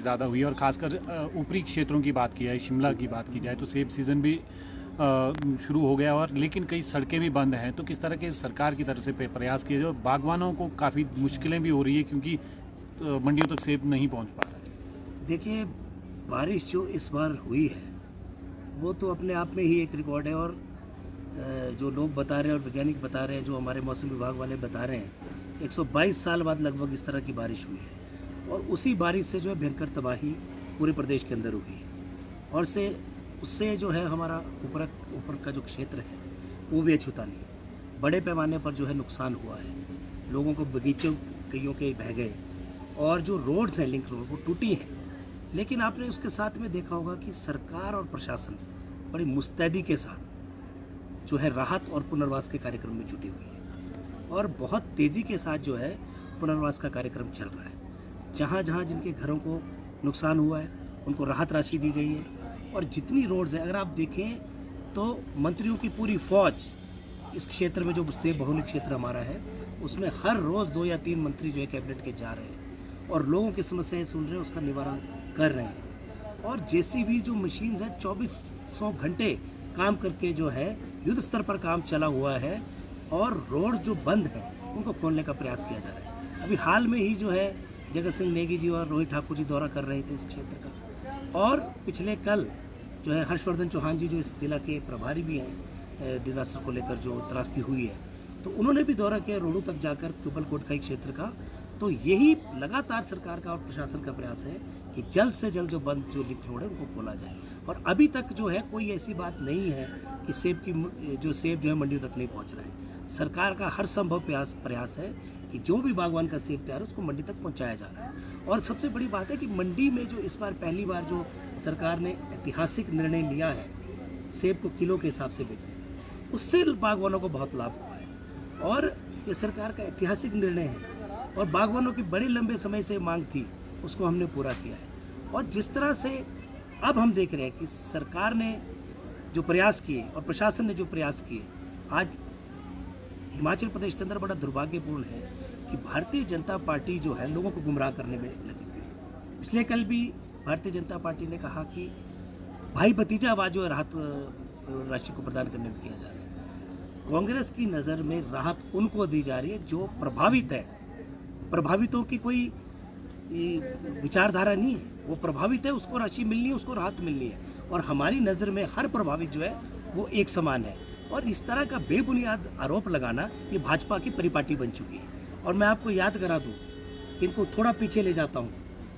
ज़्यादा हुई है और ख़ासकर ऊपरी क्षेत्रों की बात की जाए, शिमला की बात की जाए तो सेब सीज़न भी शुरू हो गया और लेकिन कई सड़कें भी बंद हैं। तो किस तरह के सरकार की तरफ से प्रयास किए जाए? बागवानों को काफ़ी मुश्किलें भी हो रही है क्योंकि मंडियों तक सेब नहीं पहुंच पा रहा है। देखिए, बारिश जो इस बार हुई है वो तो अपने आप में ही एक रिकॉर्ड है। और जो लोग बता रहे हैं और वैज्ञानिक बता रहे हैं, जो हमारे मौसम विभाग वाले बता रहे हैं, 122 साल बाद लगभग इस तरह की बारिश हुई है। और उसी बारिश से जो है भयंकर तबाही पूरे प्रदेश के अंदर हुई है। और उससे जो है हमारा ऊपर का जो क्षेत्र है वो भी अछूता नहीं, बड़े पैमाने पर जो है नुकसान हुआ है। लोगों को बगीचों कईयों के बह गए और जो रोड्स हैं, लिंक रोड, वो टूटी हैं। लेकिन आपने उसके साथ में देखा होगा कि सरकार और प्रशासन बड़ी मुस्तैदी के साथ जो है राहत और पुनर्वास के कार्यक्रम में जुटी हुई है और बहुत तेज़ी के साथ जो है पुनर्वास का कार्यक्रम चल रहा है। जहाँ जहाँ जिनके घरों को नुकसान हुआ है उनको राहत राशि दी गई है। और जितनी रोड्स हैं, अगर आप देखें तो मंत्रियों की पूरी फौज इस क्षेत्र में, जो सेब बहुल्य क्षेत्र हमारा है, उसमें हर रोज़ 2 या 3 मंत्री जो है कैबिनेट के जा रहे हैं और लोगों की समस्याएं सुन रहे हैं, उसका निवारण कर रहे हैं। और जेसीबी जो मशीन है 2400 घंटे काम करके जो है युद्ध स्तर पर काम चला हुआ है और रोड जो बंद है उनको खोलने का प्रयास किया जा रहा है। अभी हाल में ही जो है जगत सिंह नेगी जी और रोहित ठाकुर जी दौरा कर रहे थे इस क्षेत्र का। और पिछले कल जो है हर्षवर्धन चौहान जी, जो इस जिला के प्रभारी भी हैं डिजास्टर को लेकर, जो त्रासदी हुई है, तो उन्होंने भी दौरा किया रोडों तक जाकर, त्रिपलकोट का एक क्षेत्र का। तो यही लगातार सरकार का और प्रशासन का प्रयास है कि जल्द से जल्द जो बंद जो लिंक रोड है उनको खोला जाए। और अभी तक जो है कोई ऐसी बात नहीं है कि सेब जो है मंडियों तक नहीं पहुंच रहा है। सरकार का हर संभव प्रयास है कि जो भी बागवान का सेब तैयार है उसको मंडी तक पहुंचाया जा रहा है। और सबसे बड़ी बात है कि मंडी में जो इस बार पहली बार जो सरकार ने ऐतिहासिक निर्णय लिया है सेब को किलो के हिसाब से बेचने, उससे बागवानों को बहुत लाभ हुआ है। और ये सरकार का ऐतिहासिक निर्णय है और बागवानों की बड़े लंबे समय से मांग थी, उसको हमने पूरा किया है। और जिस तरह से अब हम देख रहे हैं कि सरकार ने जो प्रयास किए और प्रशासन ने जो प्रयास किए, आज हिमाचल प्रदेश के अंदर बड़ा दुर्भाग्यपूर्ण है कि भारतीय जनता पार्टी जो है लोगों को गुमराह करने में लगी हुई है। पिछले कल भी भारतीय जनता पार्टी ने कहा कि भाई भतीजावाद जो है राहत राशि को प्रदान करने में किया जा रहा है। कांग्रेस की नज़र में राहत उनको दी जा रही है जो प्रभावित है। प्रभावितों की कोई विचारधारा नहीं है, वो प्रभावित है, उसको राशि मिलनी है, उसको राहत मिलनी है। और हमारी नज़र में हर प्रभावित जो है वो एक समान है। और इस तरह का बेबुनियाद आरोप लगाना ये भाजपा की परिपाटी बन चुकी है। और मैं आपको याद करा दूं, इनको थोड़ा पीछे ले जाता हूँ,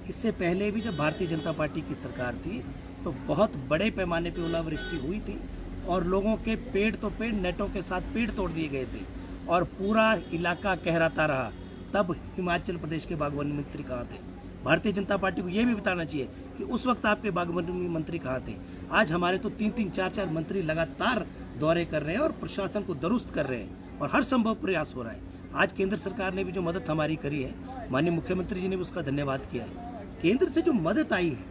इससे पहले भी जब भारतीय जनता पार्टी की सरकार थी तो बहुत बड़े पैमाने पर ओलावृष्टि हुई थी और लोगों के पेड़ नेटों के साथ पेड़ तोड़ दिए गए थे और पूरा इलाका कहराता रहा। तब हिमाचल प्रदेश के बागवानी मंत्री कहाँ थे? भारतीय जनता पार्टी को ये भी बताना चाहिए कि उस वक्त आपके बागवानी मंत्री कहाँ थे। आज हमारे तो 3-3, 4-4 मंत्री लगातार दौरे कर रहे हैं और प्रशासन को दुरुस्त कर रहे हैं और हर संभव प्रयास हो रहा है। आज केंद्र सरकार ने भी जो मदद हमारी करी है, माननीय मुख्यमंत्री जी ने भी उसका धन्यवाद किया है। केंद्र से जो मदद आई है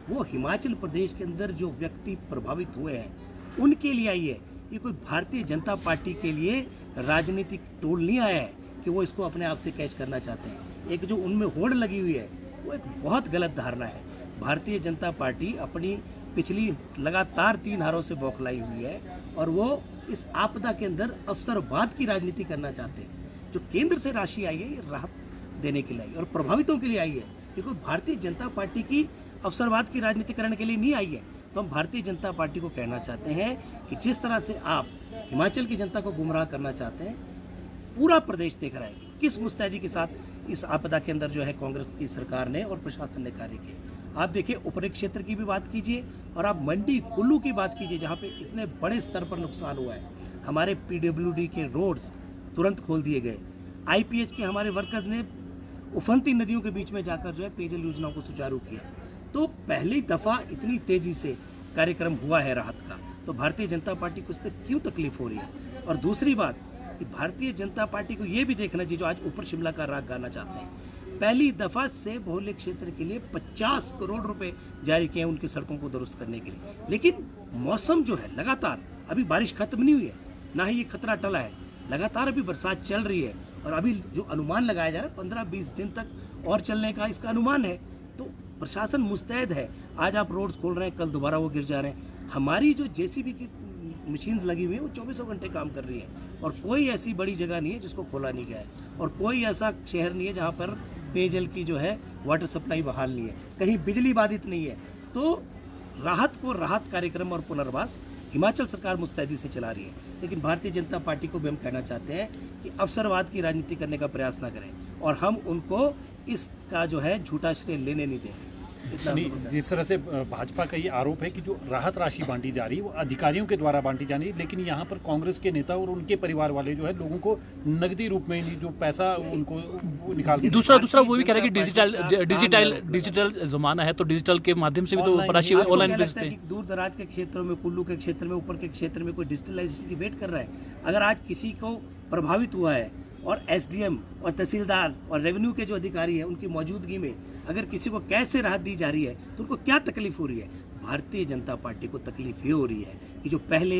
वो हिमाचल प्रदेश के अंदर जो व्यक्ति प्रभावित हुए हैं उनके लिए आई है। ये कोई भारतीय जनता पार्टी के लिए राजनीतिक टोल नहीं आया है कि वो इसको अपने आप से कैच करना चाहते हैं। एक जो उनमें होड़ लगी हुई है वो एक बहुत गलत धारणा है। भारतीय जनता पार्टी अपनी पिछली लगातार 3 हारों से बौखलाई हुई है और वो इस आपदा के अंदर अवसरवाद की राजनीति करना चाहते हैं। जो केंद्र से राशि आई है ये राहत देने के लिए आई और प्रभावितों के लिए आई है। ये कोई भारतीय जनता पार्टी की अवसरवाद की राजनीति करने के लिए नहीं आई है। तो हम भारतीय जनता पार्टी को कहना चाहते हैं कि जिस तरह से आप हिमाचल की जनता को गुमराह करना चाहते हैं, पूरा प्रदेश देख रहा है कि किस मुस्तैदी के साथ इस आपदा के अंदर जो है कांग्रेस की सरकार ने और प्रशासन ने कार्य किए। आप देखिए, ऊपरी क्षेत्र की भी बात कीजिए और आप मंडी कुल्लू की बात कीजिए जहाँ पे इतने बड़े स्तर पर नुकसान हुआ है। हमारे पीडब्ल्यूडी के रोड्स तुरंत खोल दिए गए। आईपीएच के हमारे वर्कर्स ने उफनती नदियों के बीच में जाकर जो है पेयजल योजनाओं को सुचारू किया। तो पहली दफ़ा इतनी तेज़ी से कार्यक्रम हुआ है राहत का, तो भारतीय जनता पार्टी को उस पर क्यों तकलीफ हो रही है? और दूसरी बात कि भारतीय जनता पार्टी को ये भी देखना चाहिए, जो आज ऊपर शिमला का राग गाना चाहते हैं, पहली दफ़ा से बहुल्य क्षेत्र के लिए 50 करोड़ रुपए जारी किए हैं उनकी सड़कों को दुरुस्त करने के लिए। लेकिन मौसम जो है लगातार, अभी बारिश खत्म नहीं हुई है, ना ही ये खतरा टला है, लगातार अभी बरसात चल रही है और अभी जो अनुमान लगाया जा रहा है 15-20 दिन तक और चलने का इसका अनुमान है। तो प्रशासन मुस्तैद है। आज आप रोड्स खोल रहे हैं, कल दोबारा वो गिर जा रहे हैं। हमारी जो जेसीबी की मशीन्स लगी हुई है वो 24 घंटे काम कर रही है, और कोई ऐसी बड़ी जगह नहीं है जिसको खोला नहीं गया है, और कोई ऐसा शहर नहीं है जहाँ पर पेयजल की जो है वाटर सप्लाई बहाल नहीं है, कहीं बिजली बाधित नहीं है। तो राहत कार्यक्रम और पुनर्वास हिमाचल सरकार मुस्तैदी से चला रही है, लेकिन भारतीय जनता पार्टी को भी हम कहना चाहते हैं कि अवसरवाद की राजनीति करने का प्रयास ना करें, और हम उनको इसका जो है झूठा श्रेय लेने नहीं देंगे। जिस तरह से भाजपा का ये आरोप है कि जो राहत राशि बांटी जा रही है वो अधिकारियों के द्वारा बांटी जा रही है, लेकिन यहाँ पर कांग्रेस के नेता और उनके परिवार वाले जो है लोगों को नकदी रूप में जो पैसा उनको निकाल के दूसरा वो भी कह रहे हैं कि डिजिटल जमाना है, तो डिजिटल के माध्यम से भी तो राशि ऑनलाइन भेजते हैं। दूर दराज के क्षेत्रों में, कुल्लू के क्षेत्र में, ऊपर के क्षेत्र में कोई डिजिटलाइजेशन की वेट कर रहा है। अगर आज किसी को प्रभावित हुआ है और एसडीएम और तहसीलदार और रेवेन्यू के जो अधिकारी हैं उनकी मौजूदगी में अगर किसी को कैश से राहत दी जा रही है तो उनको क्या तकलीफ हो रही है? भारतीय जनता पार्टी को तकलीफ ये हो रही है कि जो पहले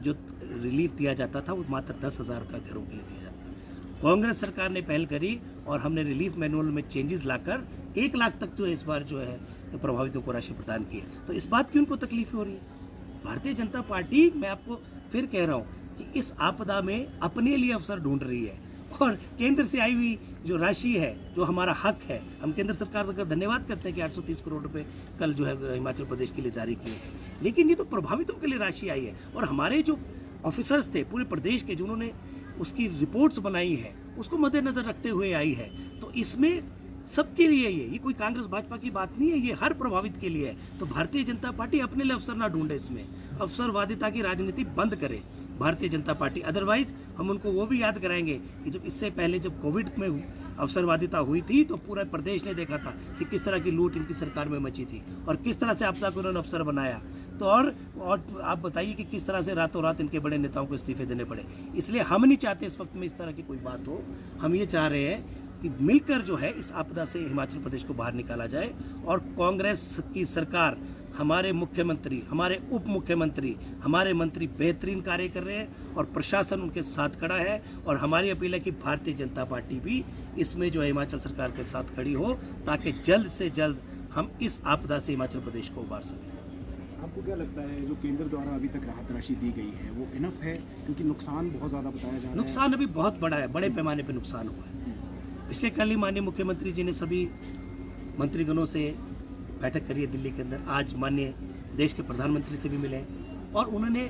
जो रिलीफ दिया जाता था वो मात्र 10,000 का घरों के लिए दिया जाता था। कांग्रेस सरकार ने पहल करी और हमने रिलीफ मैनुअल में चेंजेस लाकर 1 लाख तक जो इस बार जो है प्रभावितों को राशि प्रदान की है। तो इस बात की उनको तकलीफ हो रही है। भारतीय जनता पार्टी, मैं आपको फिर कह रहा हूँ कि इस आपदा में अपने लिए अवसर ढूंढ रही है, और केंद्र से आई हुई जो राशि है, जो हमारा हक है, हम केंद्र सरकार का धन्यवाद करते हैं कि 830 करोड़ रुपए कल जो है हिमाचल प्रदेश के लिए जारी किए हैं, लेकिन ये तो प्रभावितों के लिए राशि आई है। और हमारे जो ऑफिसर्स थे पूरे प्रदेश के, जिन्होंने उसकी रिपोर्ट्स बनाई है, उसको मद्देनजर रखते हुए आई है। तो इसमें सबके लिए ये कोई कांग्रेस भाजपा की बात नहीं है, ये हर प्रभावित के लिए है। तो भारतीय जनता पार्टी अपने लिए अवसर ना ढूंढे, इसमें अवसरवादिता की राजनीति बंद करे भारतीय जनता पार्टी। अदरवाइज हम उनको वो भी याद कराएंगे कि जब इससे पहले जब कोविड में अवसरवादिता हुई थी तो पूरा प्रदेश ने देखा था कि किस तरह की लूट इनकी सरकार में मची थी और किस तरह से आपदा को उन्होंने अवसर बनाया। तो और आप बताइए कि किस तरह से रातों रात इनके बड़े नेताओं को इस्तीफे देने पड़े। इसलिए हम नहीं चाहते इस वक्त में इस तरह की कोई बात हो। हम ये चाह रहे हैं कि मिलकर जो है इस आपदा से हिमाचल प्रदेश को बाहर निकाला जाए, और कांग्रेस की सरकार, हमारे मुख्यमंत्री, हमारे उप मुख्यमंत्री, हमारे मंत्री बेहतरीन कार्य कर रहे हैं और प्रशासन उनके साथ खड़ा है। और हमारी अपील है कि भारतीय जनता पार्टी भी इसमें जो है हिमाचल सरकार के साथ खड़ी हो, ताकि जल्द से जल्द हम इस आपदा से हिमाचल प्रदेश को उबार सकें। आपको क्या लगता है जो केंद्र द्वारा अभी तक राहत राशि दी गई है वो इनफ है? क्योंकि नुकसान बहुत ज़्यादा बताया जा रहा है। नुकसान अभी बहुत बड़ा है, बड़े पैमाने पर नुकसान हुआ है। पिछले कल ही माननीय मुख्यमंत्री जी ने सभी मंत्रीगणों से बैठक करी है दिल्ली के अंदर। आज माननीय देश के प्रधानमंत्री से भी मिले और उन्होंने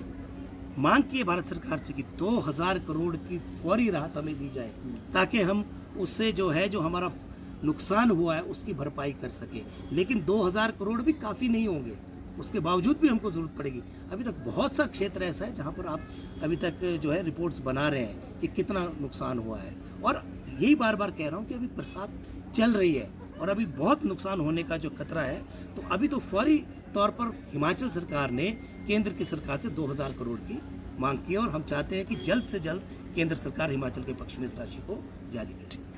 मांग की है भारत सरकार से कि 2000 करोड़ की फौरी राहत हमें दी जाए, ताकि हम उससे जो है जो हमारा नुकसान हुआ है उसकी भरपाई कर सके। लेकिन 2000 करोड़ भी काफ़ी नहीं होंगे, उसके बावजूद भी हमको ज़रूरत पड़ेगी। अभी तक बहुत सा क्षेत्र ऐसा है जहाँ पर आप अभी तक जो है रिपोर्ट्स बना रहे हैं कि कितना नुकसान हुआ है। और यही बार बार कह रहा हूँ कि अभी बरसात चल रही है और अभी बहुत नुकसान होने का जो खतरा है। तो अभी तो फौरी तौर पर हिमाचल सरकार ने केंद्र की सरकार से 2000 करोड़ की मांग की है, और हम चाहते हैं कि जल्द से जल्द केंद्र सरकार हिमाचल के पक्ष में इस राशि को जारी करे।